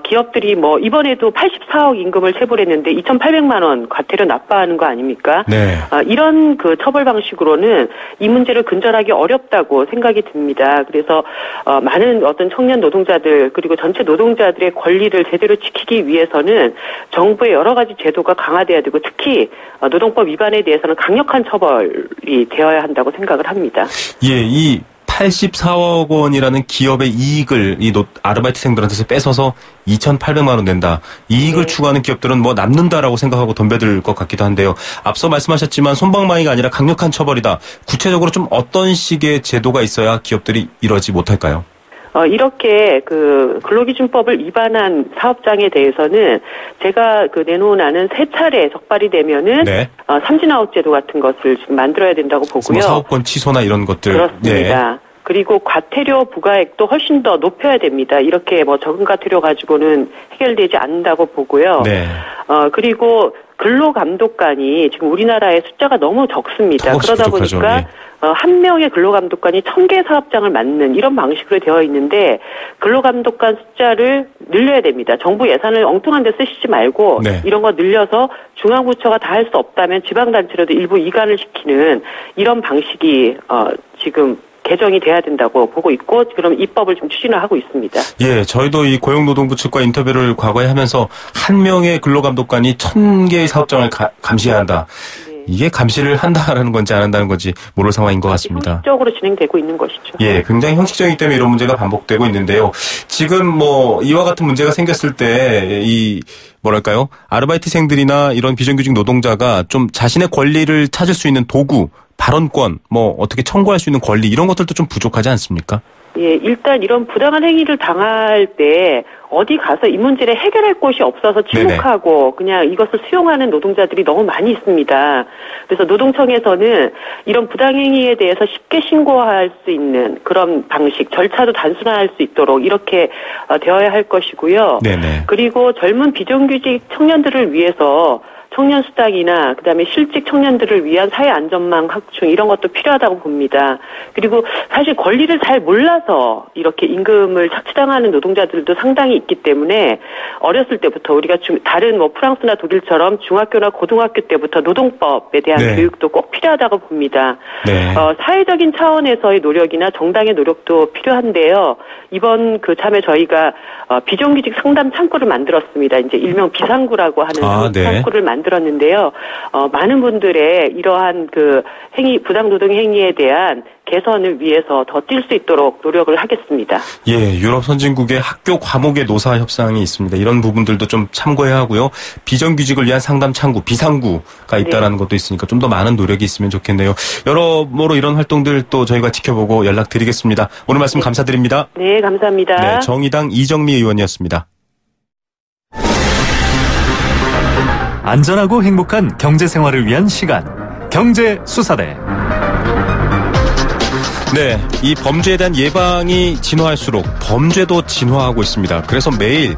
기업들이 뭐 이번에도 84억 임금을 체불했는데 2,800만 원 과태료 납부하는 거 아닙니까? 네. 이런 그 처벌 방식으로는 이 문제를 근절하기 어렵다고 생각이 듭니다. 그래서 많은 어떤 청년 노동자들 그리고 전체 노동자들의 권리를 제대로 지키기 위해서는 정부의 여러 가지 제도가 강화돼야 되고 특히 노동법 위반에 대해서는 강력한 처벌이 되어야 한다고 생각을 합니다. 예, 이 84억 원이라는 기업의 이익을 이 아르바이트생들한테서 뺏어서 2,800만 원 낸다. 이익을 추구하는 기업들은 뭐 남는다라고 생각하고 덤벼들 것 같기도 한데요. 앞서 말씀하셨지만 손방망이가 아니라 강력한 처벌이다. 구체적으로 좀 어떤 식의 제도가 있어야 기업들이 이러지 못할까요? 이렇게 그 근로기준법을 위반한 사업장에 대해서는 제가 그 내놓은 안은 3차례 적발이 되면은 네. 삼진아웃 제도 같은 것을 지금 만들어야 된다고 보고요. 뭐 사업권 취소나 이런 것들. 그렇습니다. 네. 그리고 과태료 부과액도 훨씬 더 높여야 됩니다. 이렇게 뭐 적은 과태료 가지고는 해결되지 않는다고 보고요. 네. 그리고 근로감독관이 지금 우리나라의 숫자가 너무 적습니다. 그러다 부족하죠. 보니까 예. 한 명의 근로감독관이 1,000개 사업장을 맡는 이런 방식으로 되어 있는데 근로감독관 숫자를 늘려야 됩니다. 정부 예산을 엉뚱한 데 쓰시지 말고 네. 이런 거 늘려서 중앙부처가 다 할 수 없다면 지방단체로도 일부 이관을 시키는 이런 방식이 지금 개정이 돼야 된다고 보고 있고 그럼 입법을 좀 추진을 하고 있습니다. 예, 저희도 이 고용노동부 측과 인터뷰를 과거에 하면서 한 명의 근로감독관이 1,000개의 사업장을 감시해야 한다. 이게 감시를 한다라는 건지 안 한다는 건지 모를 상황인 것 같습니다. 형식적으로 진행되고 있는 것이죠. 예, 굉장히 형식적이기 때문에 이런 문제가 반복되고 있는데요. 지금 뭐 이와 같은 문제가 생겼을 때 이 뭐랄까요? 아르바이트생들이나 이런 비정규직 노동자가 좀 자신의 권리를 찾을 수 있는 도구, 발언권, 뭐 어떻게 청구할 수 있는 권리 이런 것들도 좀 부족하지 않습니까? 예, 일단 이런 부당한 행위를 당할 때 어디 가서 이 문제를 해결할 곳이 없어서 침묵하고 그냥 이것을 수용하는 노동자들이 너무 많이 있습니다. 그래서 노동청에서는 이런 부당행위에 대해서 쉽게 신고할 수 있는 그런 방식, 절차도 단순화할 수 있도록 이렇게 되어야 할 것이고요. 네네. 그리고 젊은 비정규직 청년들을 위해서 청년 수당이나 그다음에 실직 청년들을 위한 사회 안전망 확충 이런 것도 필요하다고 봅니다. 그리고 사실 권리를 잘 몰라서 이렇게 임금을 착취당하는 노동자들도 상당히 있기 때문에 어렸을 때부터 우리가 다른 뭐 프랑스나 독일처럼 중학교나 고등학교 때부터 노동법에 대한 네. 교육도 꼭 필요하다고 봅니다. 네. 사회적인 차원에서의 노력이나 정당의 노력도 필요한데요. 이번 그 참에 저희가 비정규직 상담 창구를 만들었습니다. 이제 일명 비상구라고 하는 창구를 만들었는데요. 많은 분들의 이러한 그 부당 노동 행위에 대한 개선을 위해서 더 뛸 수 있도록 노력을 하겠습니다. 예, 유럽 선진국의 학교 과목의 노사 협상이 있습니다. 이런 부분들도 좀 참고해야 하고요. 비정규직을 위한 상담 창구, 비상구가 있다라는 것도 있으니까 좀 더 많은 노력이 있으면 좋겠네요. 여러모로 이런 활동들 또 저희가 지켜보고 연락드리겠습니다. 오늘 말씀 감사드립니다. 네, 감사합니다. 네, 정의당 이정미 의원이었습니다. 안전하고 행복한 경제 생활을 위한 시간. 경제 수사대. 네, 이 범죄에 대한 예방이 진화할수록 범죄도 진화하고 있습니다. 그래서 매일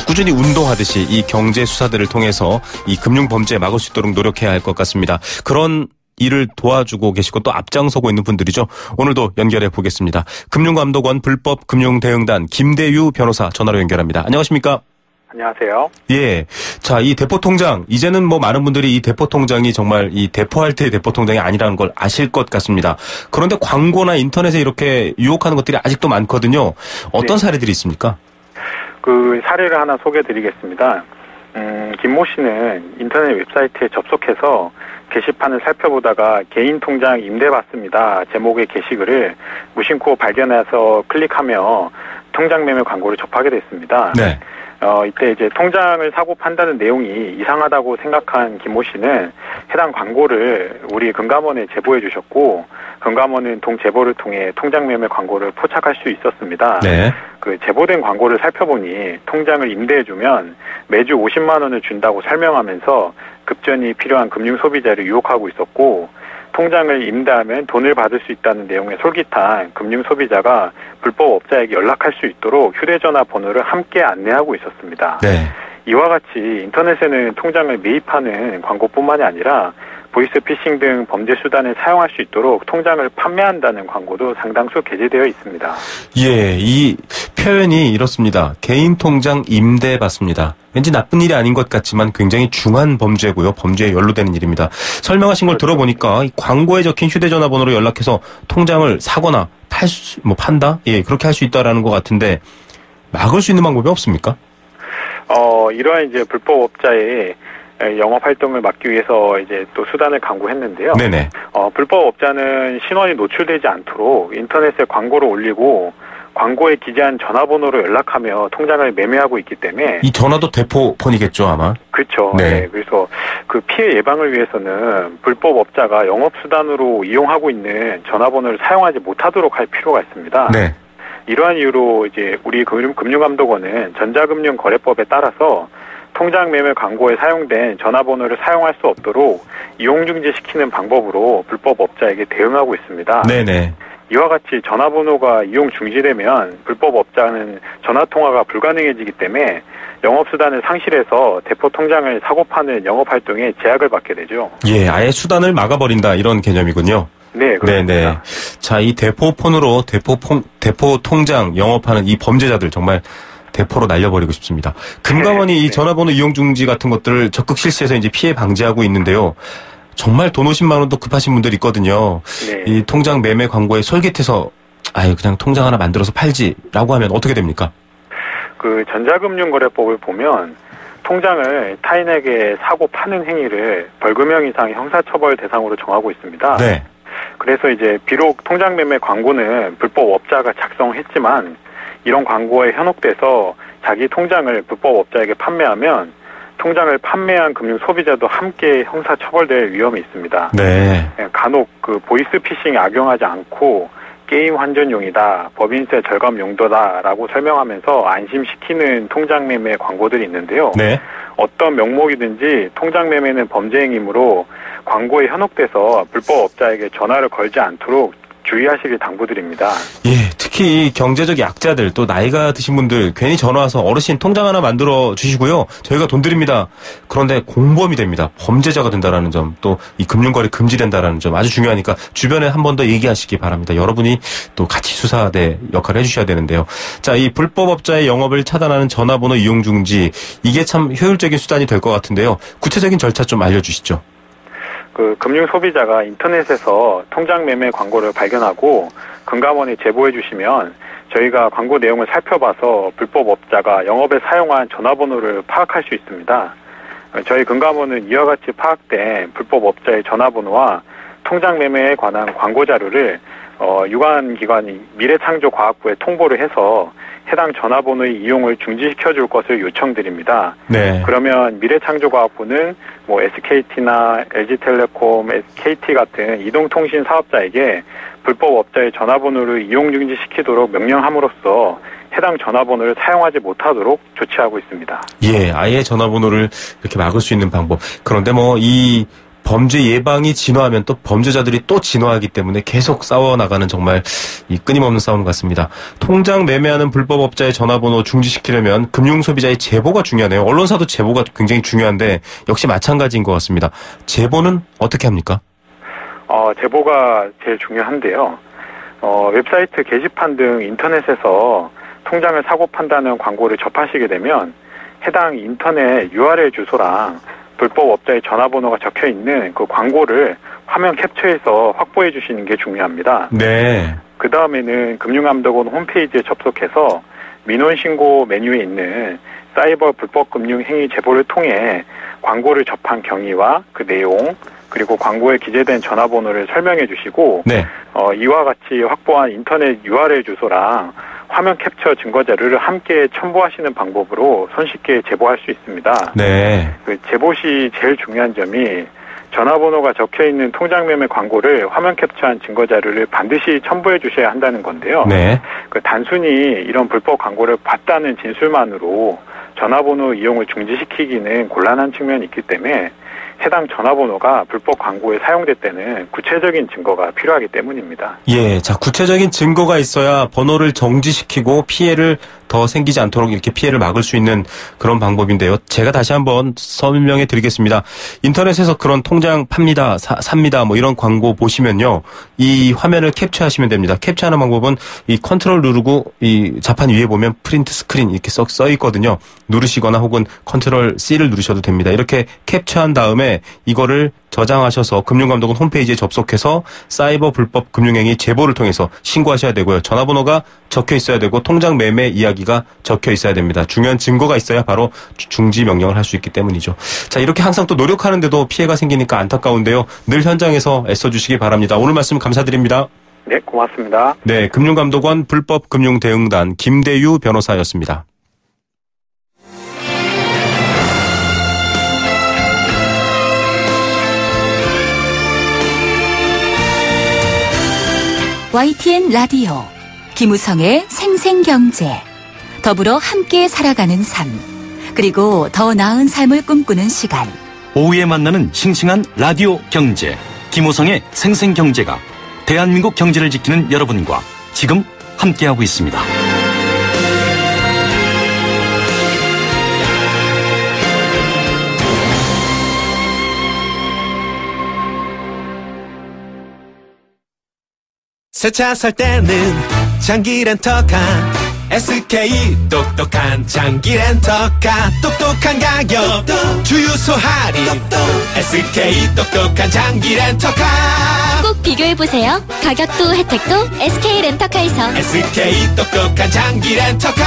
꾸준히 운동하듯이 이 경제 수사들을 통해서 이 금융 범죄 막을 수 있도록 노력해야 할 것 같습니다. 그런 일을 도와주고 계시고 또 앞장서고 있는 분들이죠. 오늘도 연결해 보겠습니다. 금융감독원 불법금융대응단 김대유 변호사 전화로 연결합니다. 안녕하십니까? 안녕하세요. 예. 자, 이 대포통장, 이제는 뭐 많은 분들이 이 대포통장이 정말 이 대포할 때의 대포통장이 아니라는 걸 아실 것 같습니다. 그런데 광고나 인터넷에 이렇게 유혹하는 것들이 아직도 많거든요. 어떤 네. 사례들이 있습니까? 그 사례를 하나 소개해 드리겠습니다. 김모 씨는 인터넷 웹사이트에 접속해서 게시판을 살펴보다가 개인 통장 임대받습니다 제목의 게시글을 무심코 발견해서 클릭하며 통장 매매 광고를 접하게 됐습니다. 네. 이때 이제 통장을 사고 판다는 내용이 이상하다고 생각한 김모 씨는 해당 광고를 우리 금감원에 제보해 주셨고, 금감원은 동제보를 통해 통장 매매 광고를 포착할 수 있었습니다. 네. 그 제보된 광고를 살펴보니 통장을 임대해주면 매주 50만 원을 준다고 설명하면서 급전이 필요한 금융 소비자를 유혹하고 있었고, 통장을 임대하면 돈을 받을 수 있다는 내용의 솔깃한 금융 소비자가 불법 업자에게 연락할 수 있도록 휴대전화 번호를 함께 안내하고 있었습니다. 네. 이와 같이 인터넷에는 통장을 매입하는 광고뿐만이 아니라 보이스피싱 등 범죄 수단을 사용할 수 있도록 통장을 판매한다는 광고도 상당수 게재되어 있습니다. 예, 이 표현이 이렇습니다. 개인 통장 임대받습니다. 왠지 나쁜 일이 아닌 것 같지만 굉장히 중한 범죄고요. 범죄에 연루되는 일입니다. 설명하신 걸 들어보니까 이 광고에 적힌 휴대전화 번호로 연락해서 통장을 사거나 판다? 예, 그렇게 할 수 있다라는 것 같은데 막을 수 있는 방법이 없습니까? 이러한 이제 불법 업자의 영업 활동을 막기 위해서 이제 또 수단을 강구했는데요. 네네. 불법 업자는 신원이 노출되지 않도록 인터넷에 광고를 올리고 광고에 기재한 전화번호로 연락하며 통장을 매매하고 있기 때문에 이 전화도 대포폰이겠죠, 아마. 그렇죠. 네. 네. 그래서 그 피해 예방을 위해서는 불법 업자가 영업 수단으로 이용하고 있는 전화번호를 사용하지 못하도록 할 필요가 있습니다. 네. 이러한 이유로 이제 우리 금융감독원은 전자금융거래법에 따라서 통장 매매 광고에 사용된 전화번호를 사용할 수 없도록 이용 중지시키는 방법으로 불법 업자에게 대응하고 있습니다. 네네. 이와 같이 전화번호가 이용 중지되면 불법 업자는 전화통화가 불가능해지기 때문에 영업수단을 상실해서 대포 통장을 사고 파는 영업활동에 제약을 받게 되죠. 예, 아예 수단을 막아버린다 이런 개념이군요. 네, 그렇습니다. 네네. 자, 이 대포폰으로 대포 통장 영업하는 이 범죄자들 정말 대포로 날려버리고 싶습니다. 금감원이 이 전화번호 이용 중지 같은 것들을 적극 실시해서 이제 피해 방지하고 있는데요. 정말 돈 50만 원도 급하신 분들이 있거든요. 네. 이 통장 매매 광고에 솔깃해서 그냥 통장 하나 만들어서 팔지라고 하면 어떻게 됩니까? 그 전자금융거래법을 보면 통장을 타인에게 사고 파는 행위를 벌금형 이상의 형사처벌 대상으로 정하고 있습니다. 네. 그래서 이제 비록 통장 매매 광고는 불법 업자가 작성했지만 이런 광고에 현혹돼서 자기 통장을 불법 업자에게 판매하면 통장을 판매한 금융 소비자도 함께 형사 처벌될 위험이 있습니다. 네. 간혹 그 보이스피싱에 악용하지 않고 게임 환전용이다, 법인세 절감 용도다라고 설명하면서 안심시키는 통장 매매 광고들이 있는데요. 네. 어떤 명목이든지 통장 매매는 범죄 행위이므로 광고에 현혹돼서 불법 업자에게 전화를 걸지 않도록 주의하시길 당부드립니다. 예, 특히 이 경제적 약자들 또 나이가 드신 분들 괜히 전화 와서 어르신 통장 하나 만들어 주시고요. 저희가 돈 드립니다. 그런데 공범이 됩니다. 범죄자가 된다라는 점, 또 이 금융거래 금지된다라는 점 아주 중요하니까 주변에 한 번 더 얘기하시기 바랍니다. 여러분이 또 같이 수사대 역할을 해주셔야 되는데요. 자, 이 불법업자의 영업을 차단하는 전화번호 이용 중지, 이게 참 효율적인 수단이 될 것 같은데요. 구체적인 절차 좀 알려주시죠. 그 금융 소비자가 인터넷에서 통장 매매 광고를 발견하고 금감원에 제보해 주시면 저희가 광고 내용을 살펴봐서 불법 업자가 영업에 사용한 전화번호를 파악할 수 있습니다. 저희 금감원은 이와 같이 파악된 불법 업자의 전화번호와 통장 매매에 관한 광고 자료를 유관기관이 미래창조과학부에 통보를 해서 해당 전화번호의 이용을 중지시켜 줄 것을 요청드립니다. 네. 그러면 미래창조과학부는 뭐 SKT나 LG텔레콤, KT 같은 이동통신 사업자에게 불법 업자의 전화번호를 이용 중지시키도록 명령함으로써 해당 전화번호를 사용하지 못하도록 조치하고 있습니다. 예, 아예 전화번호를 이렇게 막을 수 있는 방법. 그런데 뭐 이 범죄 예방이 진화하면 또 범죄자들이 또 진화하기 때문에 계속 싸워나가는 정말 이 끊임없는 싸움 같습니다. 통장 매매하는 불법업자의 전화번호 중지시키려면 금융소비자의 제보가 중요하네요. 언론사도 제보가 굉장히 중요한데 역시 마찬가지인 것 같습니다. 제보는 어떻게 합니까? 제보가 제일 중요한데요. 웹사이트 게시판 등 인터넷에서 통장을 사고 판다는 광고를 접하시게 되면 해당 인터넷 URL 주소랑 불법 업자의 전화번호가 적혀있는 그 광고를 화면 캡처해서 확보해 주시는 게 중요합니다. 네. 그 다음에는 금융감독원 홈페이지에 접속해서 민원신고 메뉴에 있는 사이버 불법 금융 행위 제보를 통해 광고를 접한 경위와 그 내용 그리고 광고에 기재된 전화번호를 설명해 주시고 네. 이와 같이 확보한 인터넷 URL 주소랑 화면 캡처 증거 자료를 함께 첨부하시는 방법으로 손쉽게 제보할 수 있습니다. 네. 그 제보 시 제일 중요한 점이 전화번호가 적혀있는 통장 매매 광고를 화면 캡처한 증거 자료를 반드시 첨부해 주셔야 한다는 건데요. 네. 그 단순히 이런 불법 광고를 봤다는 진술만으로 전화번호 이용을 중지시키기는 곤란한 측면이 있기 때문에 해당 전화번호가 불법 광고에 사용됐다는 구체적인 증거가 필요하기 때문입니다. 예, 자, 구체적인 증거가 있어야 번호를 정지시키고 피해를 더 생기지 않도록 이렇게 피해를 막을 수 있는 그런 방법인데요. 제가 다시 한번 설명해 드리겠습니다. 인터넷에서 그런 통장 팝니다, 삽니다, 뭐 이런 광고 보시면요. 이 화면을 캡처하시면 됩니다. 캡처하는 방법은 이 컨트롤 누르고 이 자판 위에 보면 프린트 스크린 이렇게 써 있거든요. 누르시거나 혹은 컨트롤 C를 누르셔도 됩니다. 이렇게 캡처한 다음에 이거를 저장하셔서 금융감독원 홈페이지에 접속해서 사이버 불법 금융행위 제보를 통해서 신고하셔야 되고요. 전화번호가 적혀 있어야 되고 통장 매매 이야기가 적혀 있어야 됩니다. 중요한 증거가 있어야 바로 중지 명령을 할 수 있기 때문이죠. 자, 이렇게 항상 또 노력하는데도 피해가 생기니까 안타까운데요. 늘 현장에서 애써주시기 바랍니다. 오늘 말씀 감사드립니다. 네, 고맙습니다. 네, 금융감독원 불법금융대응단 김대유 변호사였습니다. YTN 라디오 김우성의 생생경제 더불어 함께 살아가는 삶 그리고 더 나은 삶을 꿈꾸는 시간 오후에 만나는 싱싱한 라디오 경제 김우성의 생생경제가 대한민국 경제를 지키는 여러분과 지금 함께하고 있습니다. 새 차 살 때는 장기 렌터카 SK 똑똑한 장기 렌터카 똑똑한 가격 주유소 할인 SK 똑똑한 장기 렌터카 꼭 비교해보세요. 가격도 혜택도 SK 렌터카에서 SK 똑똑한 장기 렌터카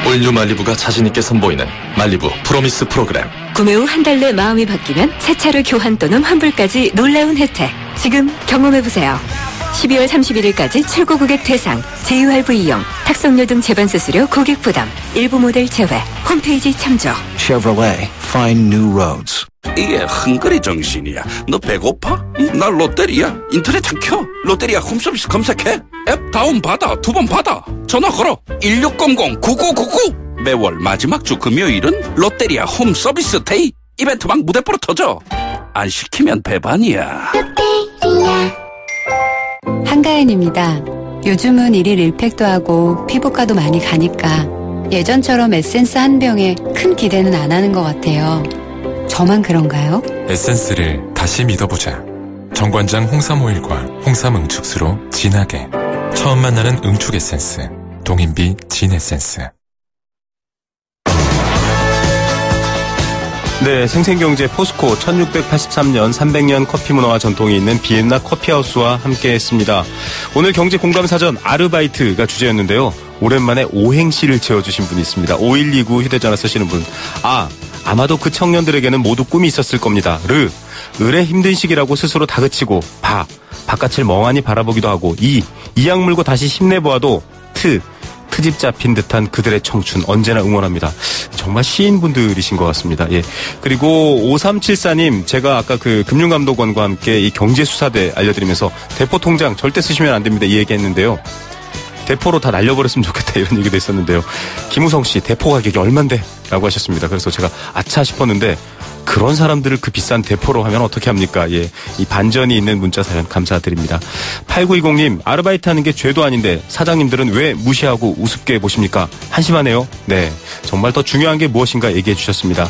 올뉴 말리부가 자신있게 선보이는 말리부 프로미스 프로그램 구매 후 한 달 내 마음이 바뀌면 새 차로 교환 또는 환불까지 놀라운 혜택 지금 경험해보세요. 12월 31일까지 출고 고객 대상, JURV 이용, 탁송료 등 제반 수수료 고객 부담, 일부 모델 제외, 홈페이지 참조. Chevrolet, find new roads. 이게 흥거리 정신이야. 너 배고파? 나 롯데리아. 인터넷 안 켜. 롯데리아 홈서비스 검색해. 앱 다운받아. 2번 받아. 전화 걸어. 1600-9999. 매월 마지막 주 금요일은 롯데리아 홈서비스 데이. 이벤트 막 무대뽀로 터져. 안 시키면 배반이야. 롯데리아. 한가연입니다. 요즘은 일일 1팩도 하고 피부과도 많이 가니까 예전처럼 에센스 한 병에 큰 기대는 안 하는 것 같아요. 저만 그런가요? 에센스를 다시 믿어보자. 정관장 홍삼 오일과 홍삼 응축수로 진하게. 처음 만나는 응축 에센스. 동인비 진 에센스. 네, 생생경제 포스코 1683년 300년 커피 문화와 전통이 있는 비엔나 커피하우스와 함께했습니다. 오늘 경제공감사전 아르바이트가 주제였는데요. 오랜만에 오행시를 지어주신 분이 있습니다. 5129 휴대전화 쓰시는 분. 아마도 그 청년들에게는 모두 꿈이 있었을 겁니다. 을의 힘든 시기라고 스스로 다그치고 바깥을 멍하니 바라보기도 하고 이악 물고 다시 힘내보아도 트집 잡힌 듯한 그들의 청춘 언제나 응원합니다. 정말 시인분들이신 것 같습니다. 예. 그리고 5374님, 제가 아까 그 금융감독원과 함께 이 경제수사대 알려드리면서 대포 통장 절대 쓰시면 안 됩니다. 이 얘기했는데요. 대포로 다 날려버렸으면 좋겠다 이런 얘기도 있었는데요. 김우성 씨 대포 가격이 얼만데? 라고 하셨습니다. 그래서 제가 아차 싶었는데 그런 사람들을 그 비싼 대포로 하면 어떻게 합니까? 예, 이 반전이 있는 문자 사연 감사드립니다. 8920님, 아르바이트 하는 게 죄도 아닌데 사장님들은 왜 무시하고 우습게 보십니까? 한심하네요. 네, 정말 더 중요한 게 무엇인가 얘기해 주셨습니다.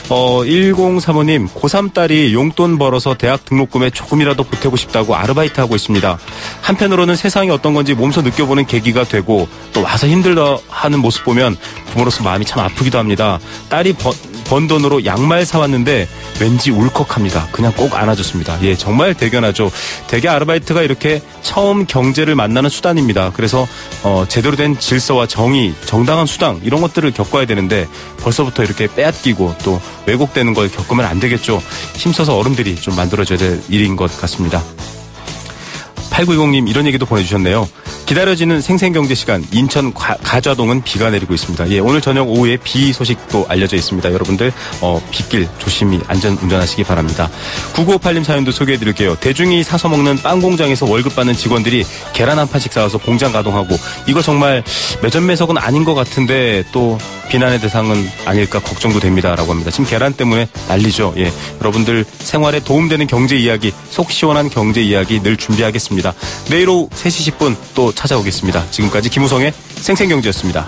1035님, 고3 딸이 용돈 벌어서 대학 등록금에 조금이라도 보태고 싶다고 아르바이트 하고 있습니다. 한편으로는 세상이 어떤 건지 몸소 느껴보는 계기가 되고 또 와서 힘들다 하는 모습 보면 부모로서 마음이 참 아프기도 합니다. 딸이 번 돈으로 양말 사왔는데 왠지 울컥합니다. 그냥 꼭 안아줬습니다. 예, 정말 대견하죠. 대개 아르바이트가 이렇게 처음 경제를 만나는 수단입니다. 그래서 제대로 된 질서와 정의, 정당한 수당 이런 것들을 겪어야 되는데 벌써부터 이렇게 빼앗기고 또 왜곡되는 걸 겪으면 안 되겠죠. 힘써서 어른들이 좀 만들어줘야 될 일인 것 같습니다. 8920님 이런 얘기도 보내주셨네요. 기다려지는 생생경제 시간, 인천 가좌동은 비가 내리고 있습니다. 예, 오늘 저녁 오후에 비 소식도 알려져 있습니다. 여러분들 빗길 조심히 안전 운전하시기 바랍니다. 9958님 사연도 소개해드릴게요. 대중이 사서 먹는 빵 공장에서 월급 받는 직원들이 계란 한 판씩 사와서 공장 가동하고 이거 정말 매점매석은 아닌 것 같은데 또 비난의 대상은 아닐까 걱정도 됩니다라고 합니다. 지금 계란 때문에 난리죠. 예, 여러분들 생활에 도움되는 경제 이야기, 속 시원한 경제 이야기 늘 준비하겠습니다. 내일 오후 3시 10분 또 찾아오겠습니다. 지금까지 김우성의 생생경제였습니다.